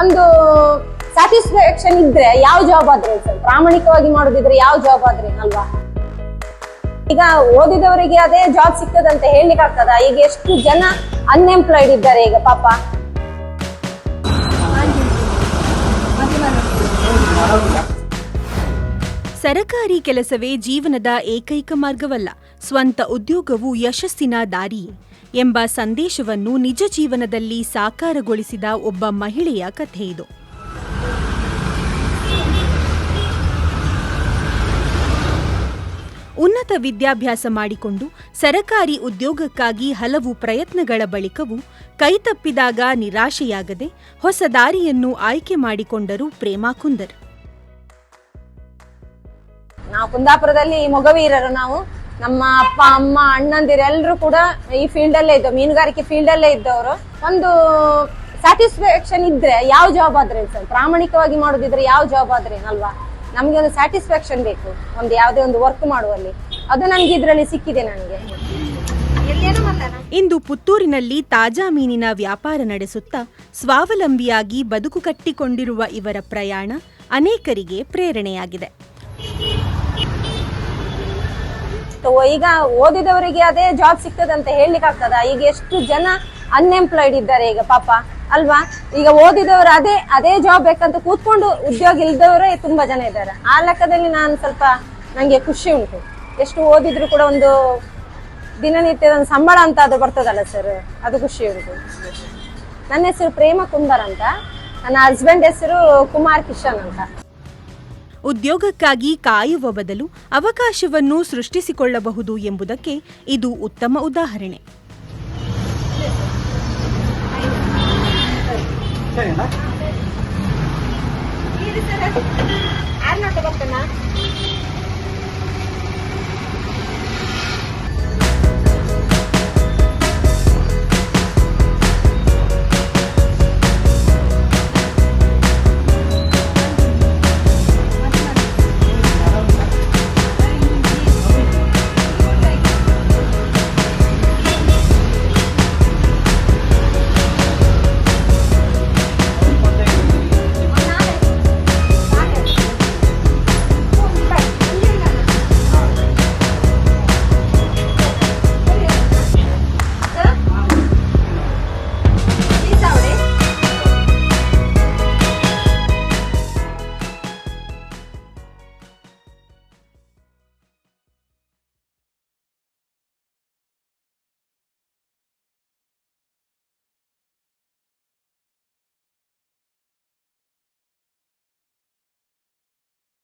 ಒಂದು ಸ್ಯಾಟಿಸ್ಫ್ಯಾಕ್ಷನ್ ಇದ್ರೆ ಯಾವ ಜಾಬ್ ಆದ್ರೆ ಸರ್, ಪ್ರಾಮಾಣಿಕವಾಗಿ ಮಾಡೋದಿದ್ರೆ ಯಾವ ಜಾಬ್ ಆದ್ರೆ ಅಲ್ವಾ. ಈಗ ಓದಿದವರಿಗೆ ಅದೇ ಜಾಬ್ ಸಿಗ್ತದಂತ ಹೇಳಲಿಕ್ಕೆ ಆಗ್ತದ? ಈಗ ಎಷ್ಟು ಜನ ಅನ್ಎಂಪ್ಲಾಯ್ಡ್ ಇದ್ದಾರೆ ಈಗ ಪಾಪ. ಸರಕಾರಿ ಕೆಲಸವೇ ಜೀವನದ ಏಕೈಕ ಮಾರ್ಗವಲ್ಲ, ಸ್ವಂತ ಉದ್ಯೋಗವು ಯಶಸ್ಸಿನ ದಾರಿಯೇ ಎಂಬ ಸಂದೇಶವನ್ನು ನಿಜ ಜೀವನದಲ್ಲಿ ಸಾಕಾರಗೊಳಿಸಿದ ಒಬ್ಬ ಮಹಿಳೆಯ ಕಥೆ ಇದು. ಉನ್ನತ ವಿದ್ಯಾಭ್ಯಾಸ ಮಾಡಿಕೊಂಡು ಸರಕಾರಿ ಉದ್ಯೋಗಕ್ಕಾಗಿ ಹಲವು ಪ್ರಯತ್ನಗಳ ಬಳಿಕವೂ ಕೈತಪ್ಪಿದಾಗ ನಿರಾಶೆಯಾಗದೆ ಹೊಸ ದಾರಿಯನ್ನು ಆಯ್ಕೆ ಮಾಡಿಕೊಂಡರು ಪ್ರೇಮಾ ಕುಂದರ್. ನಾವು ಕುಂದಾಪುರದಲ್ಲಿ ಮೊಗವೀರರು. ನಾವು ನಮ್ಮ ಅಪ್ಪ ಅಮ್ಮ ಅಣ್ಣಂದಿರೆಲ್ಲರೂ ಕೂಡ ಈ ಫೀಲ್ಡ್ ಅಲ್ಲೇ ಇದ್ದವು, ಮೀನುಗಾರಿಕೆ ಫೀಲ್ಡ್ ಅಲ್ಲೇ ಇದ್ದವರು. ಒಂದು ಸ್ಯಾಟಿಸ್ಫ್ಯಾಕ್ಷನ್ ಇದ್ರೆ ಯಾವ ಜಾಬ್ ಆದ್ರೆ ಸರ್, ಪ್ರಾಮಾಣಿಕವಾಗಿ ಮಾಡೋದಿದ್ರೆ ಯಾವ ಜಾಬ್ ಆದ್ರೆ ಅಲ್ವಾ. ನಮ್ಗೆ ಒಂದು ಸ್ಯಾಟಿಸ್ಫ್ಯಾಕ್ಷನ್ ಬೇಕು ಒಂದು ಯಾವುದೇ ಒಂದು ವರ್ಕ್ ಮಾಡುವಲ್ಲಿ, ಅದು ನನ್ಗೆ ಇದ್ರಲ್ಲಿ ಸಿಕ್ಕಿದೆ ನನಗೆ. ಇಂದು ಪುತ್ತೂರಿನಲ್ಲಿ ತಾಜಾ ಮೀನಿನ ವ್ಯಾಪಾರ ನಡೆಸುತ್ತಾ ಸ್ವಾವಲಂಬಿಯಾಗಿ ಬದುಕು ಕಟ್ಟಿಕೊಂಡಿರುವ ಇವರ ಪ್ರಯಾಣ ಅನೇಕರಿಗೆ ಪ್ರೇರಣೆಯಾಗಿದೆ. ಈಗ ಓದಿದವರಿಗೆ ಅದೇ ಜಾಬ್ ಸಿಗ್ತದಂತ ಹೇಳಲಿಕ್ಕೆ ಆಗ್ತದ? ಈಗ ಎಷ್ಟು ಜನ ಅನ್ಎಂಪ್ಲಾಯ್ಡ್ ಇದ್ದಾರೆ ಈಗ ಪಾಪ ಅಲ್ವಾ. ಈಗ ಓದಿದವರು ಅದೇ ಜಾಬ್ ಬೇಕಂತ ಕೂತ್ಕೊಂಡು ಉದ್ಯೋಗ ಇಲ್ದವರೇ ತುಂಬಾ ಜನ ಇದ್ದಾರೆ. ಆ ಲೆಕ್ಕದಲ್ಲಿ ನಾನು ಸ್ವಲ್ಪ ನಂಗೆ ಖುಷಿ ಉಂಟು. ಎಷ್ಟು ಓದಿದ್ರು ಕೂಡ ಒಂದು ದಿನನಿತ್ಯದ ಒಂದು ಸಂಬಳ ಅಂತ ಅದು ಬರ್ತದಲ್ಲ ಸರ್, ಅದು ಖುಷಿ ಉಂಟು. ನನ್ನ ಹೆಸರು ಪ್ರೇಮಾ ಕುಂದರ್ ಅಂತ, ನನ್ನ ಹಸ್ಬೆಂಡ್ ಹೆಸರು ಕುಮಾರ್ ಕಿಶನ್ ಅಂತ. ಉದ್ಯೋಗಕ್ಕಾಗಿ ಕಾಯುವ ಬದಲು ಅವಕಾಶವನ್ನು ಸೃಷ್ಟಿಸಿಕೊಳ್ಳಬಹುದು ಎಂಬುದಕ್ಕೆ ಇದು ಉತ್ತಮ ಉದಾಹರಣೆ. ಸರಿ